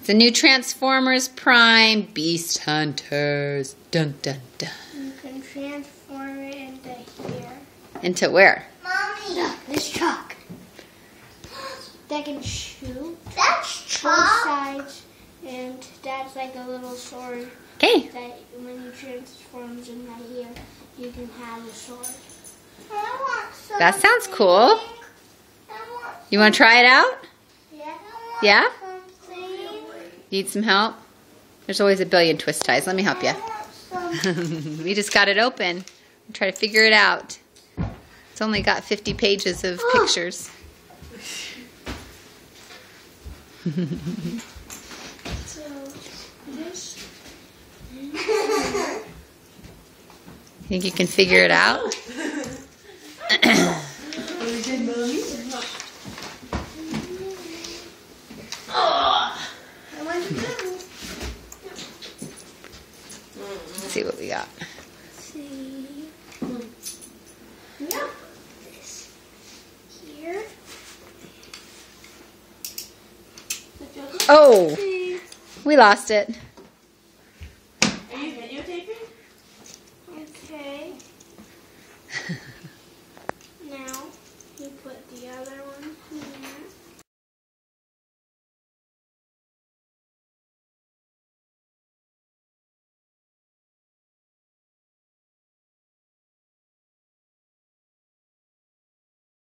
It's a new Transformers Prime Beast Hunters. Dun dun dun. You can transform it into here. Into where? Mommy! Look, this truck. That can shoot. That's Both chalk. sides. And that's like a little sword Okay. that when you transforms in right here, you can have a sword. I want some. That sounds cool. You want to try it out? Yeah? Need some help? There's always a billion twist ties. Let me help you. We just got it open. Try to figure it out. It's only got 50 pages of pictures. So this. Think you can figure it out? Let's see what we got. See. Yep. This here. Oh, we lost it.